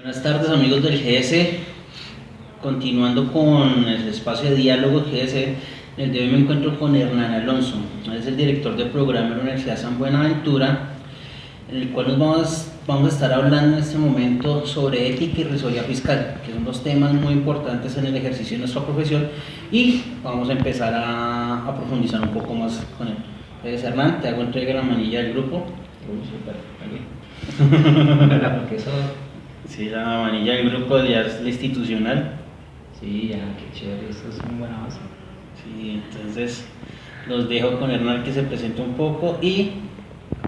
Buenas tardes amigos del GS, continuando con el espacio de diálogo GS. El de hoy me encuentro con Hernán Alonso, él es el director de programa de la Universidad San Buenaventura, en el cual vamos a estar hablando en este momento sobre ética y responsabilidad fiscal, que son dos temas muy importantes en el ejercicio de nuestra profesión, y vamos a empezar a profundizar un poco más con él. Entonces, Hernán, te hago entrega de la manilla del grupo. Porque eso, Sí, la manilla del grupo ya es la institucional. sí, ya, qué chévere, eso es una buena base. Sí, entonces los dejo con Hernán que se presente un poco y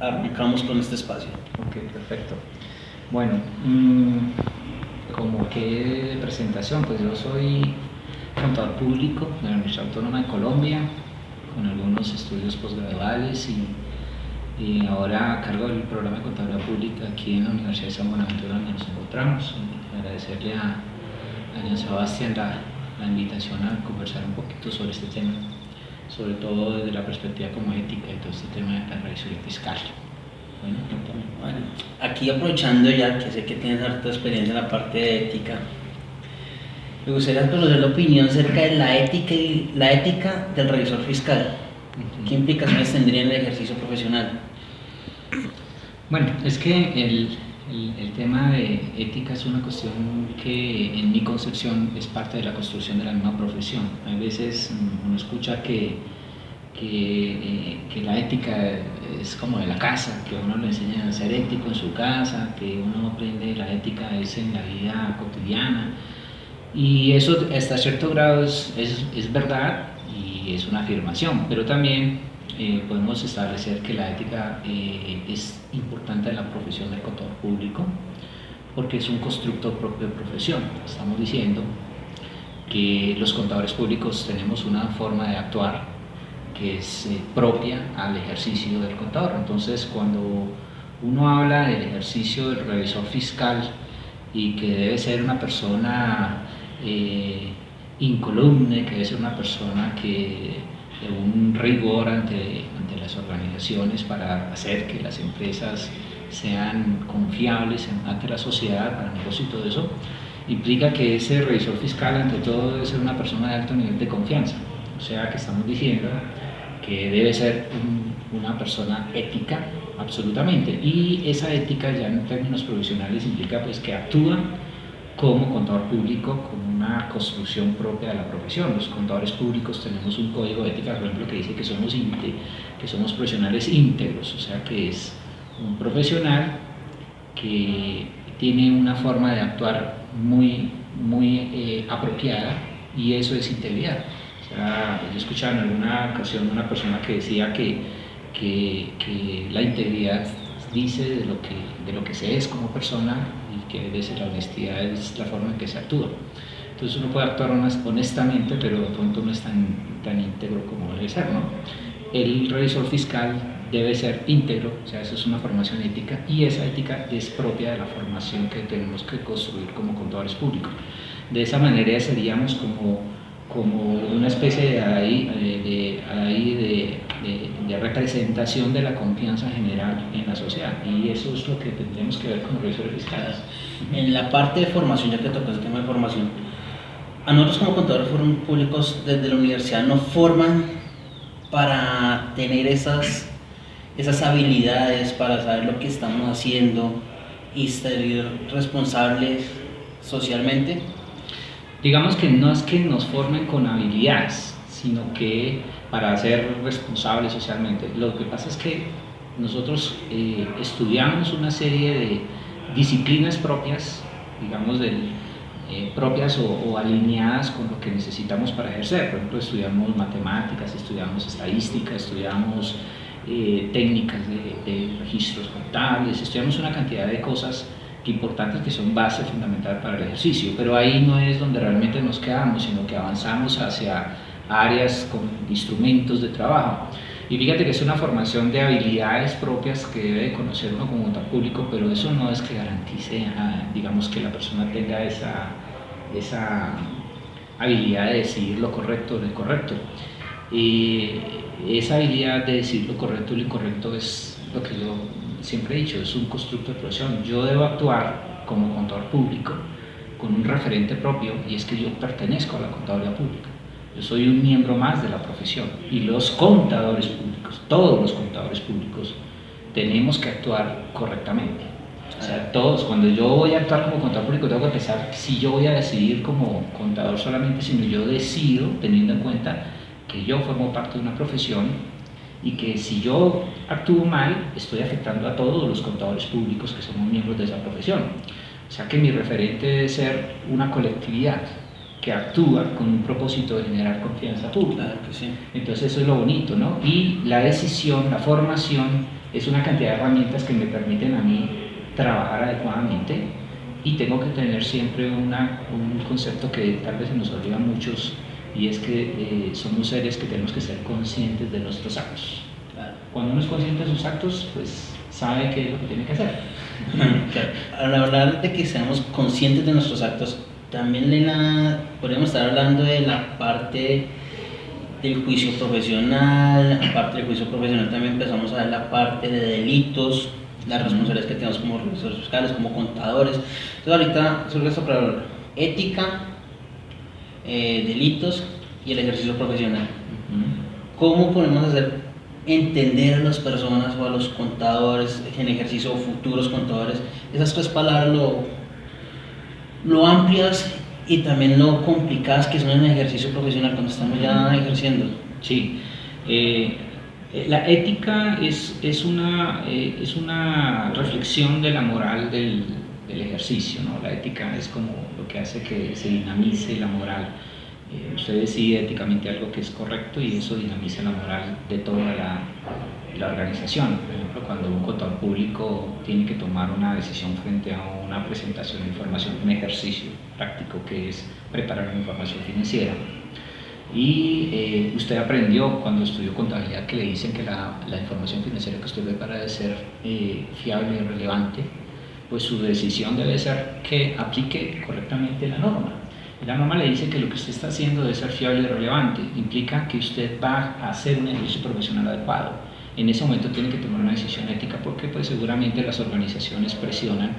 arrancamos con este espacio. Ok, perfecto. Bueno, como que presentación, pues yo soy contador público de la Universidad Autónoma de Colombia, con algunos estudios posgraduales y ahora a cargo del programa de Contaduría Pública aquí en la Universidad de San Buenaventura, donde nos encontramos. Y agradecerle a Jan Sebastián la invitación a conversar un poquito sobre este tema, sobre todo desde la perspectiva como ética y todo este tema de la revisión fiscal. Bueno, cuéntame. Bueno, aquí aprovechando ya que sé que tienes harta experiencia en la parte de ética, me gustaría conocer la opinión acerca de la ética del revisor fiscal. ¿Qué implicaciones tendría en el ejercicio profesional? Bueno, es que el tema de ética es una cuestión que en mi concepción es parte de la construcción de la misma profesión. A veces uno escucha que la ética es como de la casa, que uno le enseña a ser ético en su casa, que uno aprende la ética es en la vida cotidiana. Y eso hasta cierto grado es verdad y es una afirmación, pero también podemos establecer que la ética es importante en la profesión del contador público porque es un constructo propio de profesión. Estamos diciendo que los contadores públicos tenemos una forma de actuar que es propia al ejercicio del contador. Entonces, cuando uno habla del ejercicio del revisor fiscal y que debe ser una persona incolume, que debe ser una persona que de un rigor ante las organizaciones para hacer que las empresas sean confiables ante la sociedad, para el negocio y todo eso, implica que ese revisor fiscal ante todo debe ser una persona de alto nivel de confianza. O sea que estamos diciendo que debe ser una persona ética absolutamente, y esa ética ya en términos profesionales implica pues que actúa como contador público con una construcción propia de la profesión. Los contadores públicos tenemos un código de ética, por ejemplo, que dice que somos profesionales íntegros, o sea que es un profesional que tiene una forma de actuar muy apropiada, y eso es integridad. O sea, yo escuchaba en alguna ocasión una persona que decía que la integridad dice de lo que se es como persona, y que debe ser la honestidad es la forma en que se actúa. Entonces uno puede actuar honestamente, pero de pronto no es tan íntegro como debe ser, ¿no? El revisor fiscal debe ser íntegro, o sea, eso es una formación ética, y esa ética es propia de la formación que tenemos que construir como contadores públicos. De esa manera seríamos como una especie de representación de la confianza general en la sociedad, y eso es lo que tendremos que ver con los revisores fiscales. En la parte de formación, ya que tocas el tema de formación, a nosotros como contadores públicos desde la universidad nos forman para tener esas habilidades, para saber lo que estamos haciendo y ser responsables socialmente. Digamos que no es que nos formen con habilidades, sino que para ser responsables socialmente. Lo que pasa es que nosotros estudiamos una serie de disciplinas propias, digamos, propias o alineadas con lo que necesitamos para ejercer. Por ejemplo, estudiamos matemáticas, estudiamos estadística, estudiamos técnicas de registros contables, estudiamos una cantidad de cosas importantes que son base fundamental para el ejercicio, pero ahí no es donde realmente nos quedamos, sino que avanzamos hacia áreas con instrumentos de trabajo. Y fíjate que es una formación de habilidades propias que debe conocer uno como contador público, pero eso no es que garantice, digamos, que la persona tenga esa habilidad de decidir lo correcto o lo incorrecto. Y esa habilidad de decidir lo correcto y lo incorrecto es lo que yo siempre he dicho, es un constructo de profesión. Yo debo actuar como contador público con un referente propio, y es que yo pertenezco a la contaduría pública. Yo soy un miembro más de la profesión, y los contadores públicos, todos los contadores públicos, tenemos que actuar correctamente. O sea, todos, cuando yo voy a actuar como contador público, tengo que pensar si yo voy a decidir como contador solamente, sino yo decido teniendo en cuenta que yo formo parte de una profesión y que si yo actúo mal, estoy afectando a todos los contadores públicos que somos miembros de esa profesión. O sea que mi referente debe ser una colectividad que actúa con un propósito de generar confianza pública. Claro que sí. Entonces eso es lo bonito, ¿no? Y la decisión, la formación, es una cantidad de herramientas que me permiten a mí trabajar adecuadamente, y tengo que tener siempre un concepto que tal vez se nos olvida a muchos, y es que somos seres que tenemos que ser conscientes de nuestros actos. Claro. Cuando uno es consciente de sus actos, pues sabe qué es lo que tiene que hacer. Claro. Al hablar de que seamos conscientes de nuestros actos, también podríamos estar hablando de la parte del juicio profesional. Aparte del juicio profesional también empezamos a ver la parte de delitos, las responsabilidades que tenemos como revisores fiscales, como contadores. Entonces ahorita surge esto para hablar: ética, delitos y el ejercicio profesional. ¿Cómo podemos hacer entender a las personas o a los contadores en ejercicio o futuros contadores esas tres palabras, lo amplias y también lo complicadas que son en el ejercicio profesional cuando estamos ya ejerciendo? Sí. La ética es una reflexión de la moral del ejercicio, ¿no? La ética es como lo que hace que se dinamice la moral. Usted decide éticamente algo que es correcto y eso dinamiza la moral de toda la organización. Por ejemplo, cuando un contador público tiene que tomar una decisión frente a una presentación de información, un ejercicio práctico que es preparar una información financiera. Y usted aprendió cuando estudió contabilidad que le dicen que la información financiera que usted prepara debe ser fiable y relevante, pues su decisión debe ser que aplique correctamente la norma. La norma le dice que lo que usted está haciendo debe ser fiable y relevante, implica que usted va a hacer un ejercicio profesional adecuado. En ese momento tiene que tomar una decisión ética, porque pues seguramente las organizaciones presionan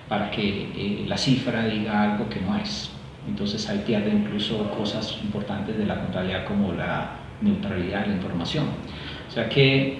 para que la cifra diga algo que no es. Entonces ahí pierde incluso cosas importantes de la contabilidad, como la neutralidad de la información. O sea que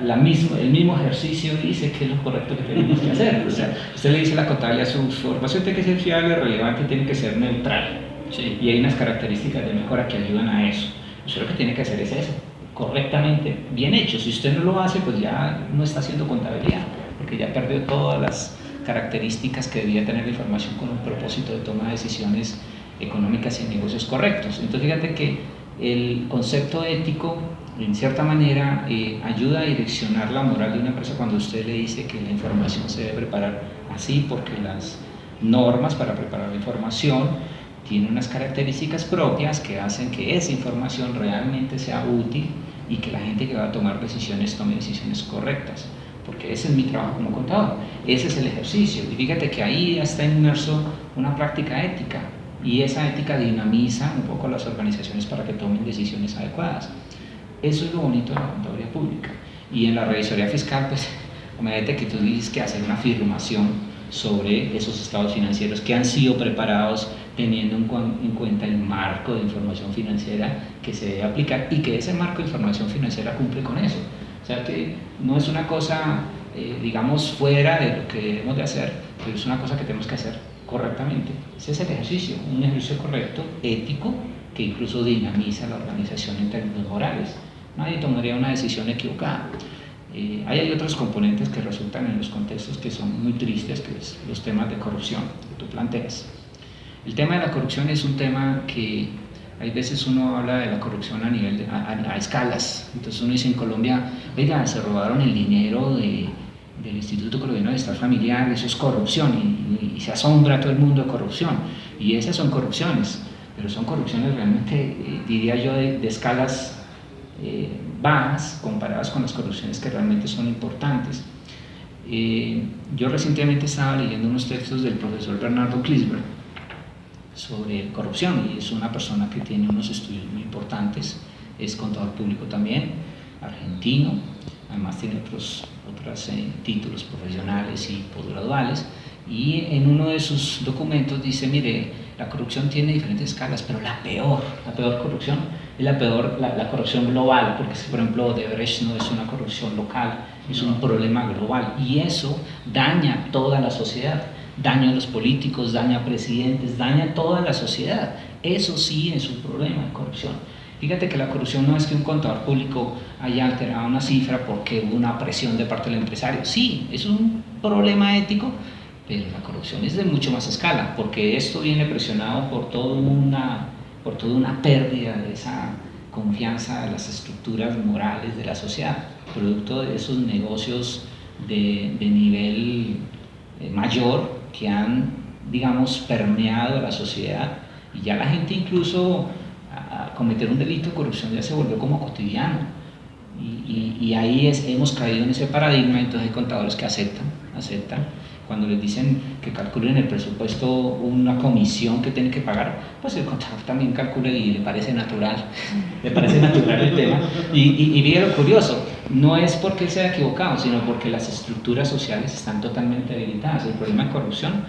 el mismo ejercicio dice que es lo correcto que tenemos que hacer. O sea, usted le dice a la contabilidad: su información tiene que ser fiable, relevante, tiene que ser neutral. Sí. Y hay unas características de mejora que ayudan a eso. Usted lo que tiene que hacer es eso, correctamente, bien hecho. Si usted no lo hace, pues ya no está haciendo contabilidad, porque ya perdió todas las características que debía tener la información con un propósito de toma de decisiones económicas y negocios correctos. Entonces fíjate que el concepto ético, en cierta manera, ayuda a direccionar la moral de una empresa cuando usted le dice que la información se debe preparar así, porque las normas para preparar la información tienen unas características propias que hacen que esa información realmente sea útil y que la gente que va a tomar decisiones tome decisiones correctas, porque ese es mi trabajo como contador, ese es el ejercicio. Y fíjate que ahí está inmerso una práctica ética, y esa ética dinamiza un poco las organizaciones para que tomen decisiones adecuadas. Eso es lo bonito de la contaduría pública. Y en la revisoría fiscal, pues, imagínate que tú dices que hacer una afirmación sobre esos estados financieros que han sido preparados teniendo en cuenta el marco de información financiera que se debe aplicar, y que ese marco de información financiera cumple con eso. O sea que no es una cosa, digamos, fuera de lo que debemos de hacer, pero es una cosa que tenemos que hacer correctamente. Ese es el ejercicio, un ejercicio correcto, ético, que incluso dinamiza la organización en términos morales. Nadie tomaría una decisión equivocada. Hay otros componentes que resultan en los contextos que son muy tristes, que es los temas de corrupción que tú planteas. El tema de la corrupción es un tema que hay veces uno habla de la corrupción a escalas. Entonces uno dice en Colombia: oiga, se robaron el dinero del Instituto Colombiano de Bienestar Familiar, eso es corrupción, y se asombra todo el mundo de corrupción. Y esas son corrupciones, pero son corrupciones realmente, diría yo, de escalas bajas comparadas con las corrupciones que realmente son importantes. Yo recientemente estaba leyendo unos textos del profesor Bernardo Klinsberg sobre corrupción, y es una persona que tiene unos estudios muy importantes, es contador público también, argentino, además tiene otros títulos profesionales y posgraduales, Y en uno de sus documentos dice, mire, la corrupción tiene diferentes escalas, pero la peor corrupción es la corrupción global, porque por ejemplo Odebrecht no es una corrupción local, es un problema global, y eso daña toda la sociedad, daña a los políticos, daña a presidentes, daña a toda la sociedad. Eso sí es un problema de corrupción. Fíjate que la corrupción no es que un contador público haya alterado una cifra porque hubo una presión de parte del empresario. Sí, es un problema ético, pero la corrupción es de mucho más escala, porque esto viene presionado por toda una pérdida de esa confianza de las estructuras morales de la sociedad, producto de esos negocios de nivel mayor que han, digamos, permeado la sociedad, y ya la gente incluso a cometer un delito de corrupción ya se volvió como cotidiano, y ahí hemos caído en ese paradigma. Entonces hay contadores que aceptan cuando les dicen que calculen el presupuesto una comisión que tienen que pagar, pues el contador también calcula y le parece natural el tema. Y mire lo curioso, no es porque él se haya equivocado, sino porque las estructuras sociales están totalmente debilitadas. El problema de corrupción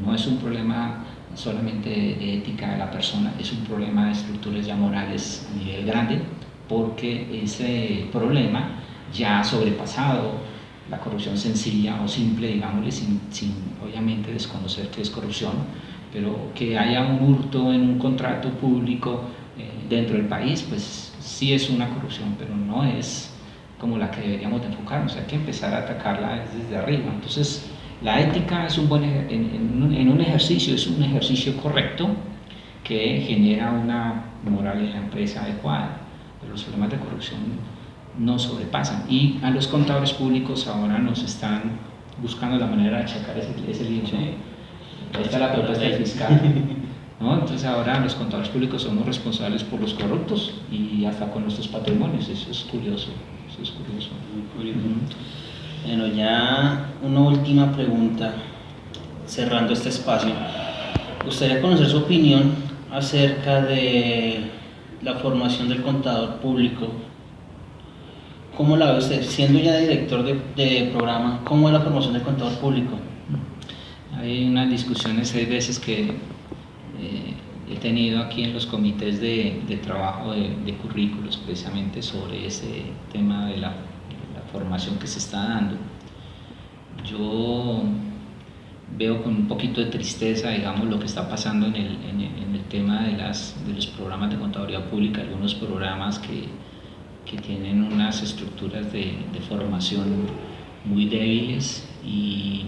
no es un problema solamente de ética de la persona, es un problema de estructuras ya morales a nivel grande, porque ese problema ya ha sobrepasado la corrupción sencilla o simple, digámosle, sin obviamente desconocer qué es corrupción, pero que haya un hurto en un contrato público dentro del país, pues sí es una corrupción, pero no es como la que deberíamos de enfocarnos. Hay que empezar a atacarla desde arriba. Entonces, la ética es en un ejercicio, es un ejercicio correcto que genera una moral en la empresa adecuada, pero los problemas de corrupción no sobrepasan, y a los contadores públicos ahora nos están buscando la manera de achacar ese límite. Ahí está la propuesta del fiscal, ¿no? Entonces ahora los contadores públicos somos responsables por los corruptos y hasta con nuestros patrimonios. Eso es curioso. Muy curioso. Bueno, ya una última pregunta, cerrando este espacio. Me gustaría conocer su opinión acerca de la formación del contador público. ¿Cómo la ve usted? Siendo ya director de programa, ¿cómo es la formación del contador público? Hay unas discusiones, hay veces que he tenido aquí en los comités de trabajo de currículos, precisamente sobre ese tema de la formación que se está dando. Yo veo con un poquito de tristeza, digamos, lo que está pasando en el tema de los programas de contaduría pública, algunos programas que tienen unas estructuras de formación muy débiles, y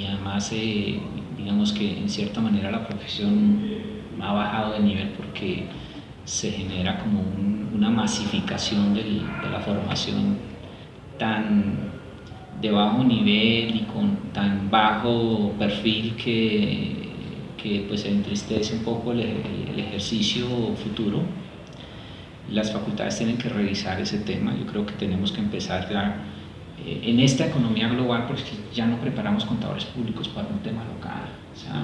además digamos que en cierta manera la profesión ha bajado de nivel porque se genera como una masificación de la formación tan de bajo nivel y con tan bajo perfil que pues entristece un poco el ejercicio futuro. Las facultades tienen que revisar ese tema. Yo creo que tenemos que empezar ya en esta economía global, porque ya no preparamos contadores públicos para un tema local. O sea,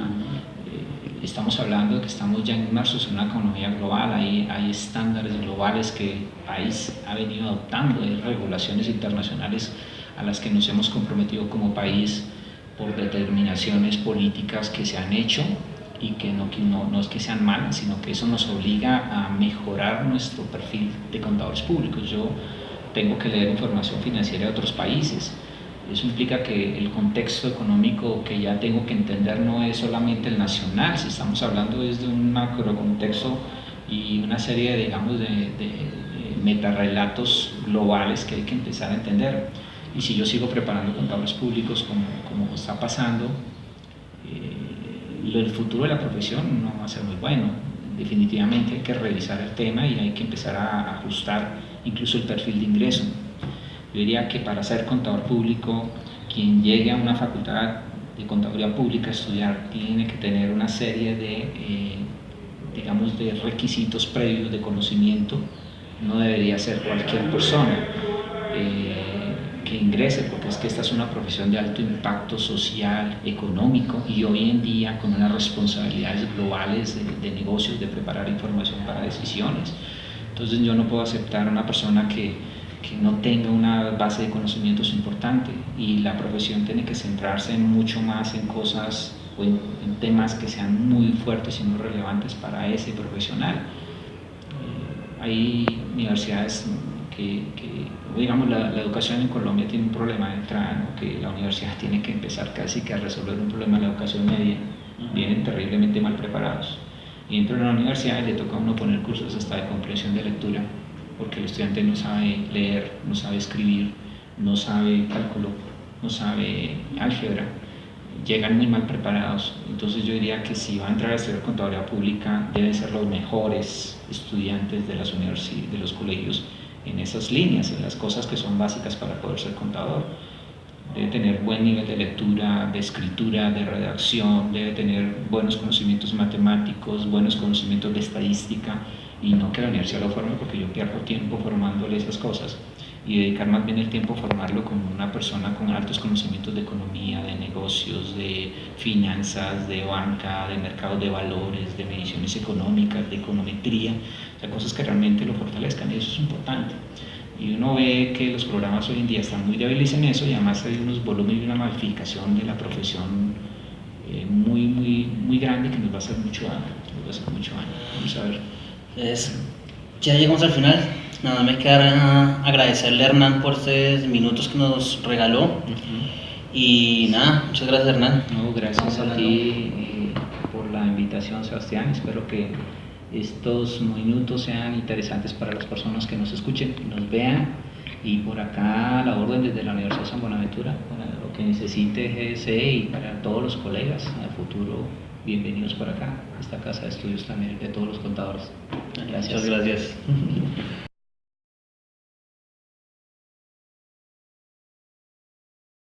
estamos hablando de que estamos ya inmersos en una economía global, hay estándares globales que el país ha venido adoptando, hay regulaciones internacionales a las que nos hemos comprometido como país por determinaciones políticas que se han hecho, y que no es que sean malas, sino que eso nos obliga a mejorar nuestro perfil de contadores públicos. Yo tengo que leer información financiera de otros países. Eso implica que el contexto económico que ya tengo que entender no es solamente el nacional, si estamos hablando desde un macrocontexto y una serie, digamos, de metarrelatos globales que hay que empezar a entender. Y si yo sigo preparando contadores públicos como está pasando, el futuro de la profesión no va a ser muy bueno. Definitivamente hay que revisar el tema y hay que empezar a ajustar incluso el perfil de ingreso. Yo diría que para ser contador público, quien llegue a una facultad de contaduría pública a estudiar tiene que tener una serie digamos, de requisitos previos de conocimiento. No debería ser cualquier persona que ingrese, porque es que esta es una profesión de alto impacto social, económico, y hoy en día con unas responsabilidades globales de negocios, de preparar información para decisiones. Entonces yo no puedo aceptar a una persona que que no tenga una base de conocimientos importante, y la profesión tiene que centrarse mucho más en cosas o en temas que sean muy fuertes y muy relevantes para ese profesional. Hay universidades que digamos, la educación en Colombia tiene un problema de entrada, ¿no? Que la universidad tiene que empezar casi que a resolver un problema de la educación media, vienen terriblemente mal preparados, y dentro de la universidad le toca a uno poner cursos hasta de comprensión de lectura, porque el estudiante no sabe leer, no sabe escribir, no sabe cálculo, no sabe álgebra, llegan muy mal preparados. Entonces yo diría que si va a entrar a estudiar contaduría pública, deben ser los mejores estudiantes de las universidades, de los colegios, en esas líneas, en las cosas que son básicas para poder ser contador. Debe tener buen nivel de lectura, de escritura, de redacción, debe tener buenos conocimientos matemáticos, buenos conocimientos de estadística, y no que la universidad lo forme, porque yo pierdo tiempo formándole esas cosas, y dedicar más bien el tiempo a formarlo como una persona con altos conocimientos de economía, de negocios, de finanzas, de banca, de mercados de valores, de mediciones económicas, de econometría, o sea, cosas que realmente lo fortalezcan, y eso es importante. Y uno ve que los programas hoy en día están muy débiles en eso, y además hay unos volúmenes y una modificación de la profesión muy grande, que nos va a hacer mucho daño. Vamos a ver. Ya llegamos al final. Nada, me queda agradecerle a Hernán por estos minutos que nos regaló. Y nada, muchas gracias, Hernán. No, gracias a ti por la invitación, Sebastián. Espero que estos minutos sean interesantes para las personas que nos escuchen, que nos vean, y por acá la orden desde la Universidad de San Buenaventura para lo que necesite GSE, y para todos los colegas a futuro, bienvenidos por acá, esta casa de estudios también de todos los contadores. Gracias. Muchas gracias.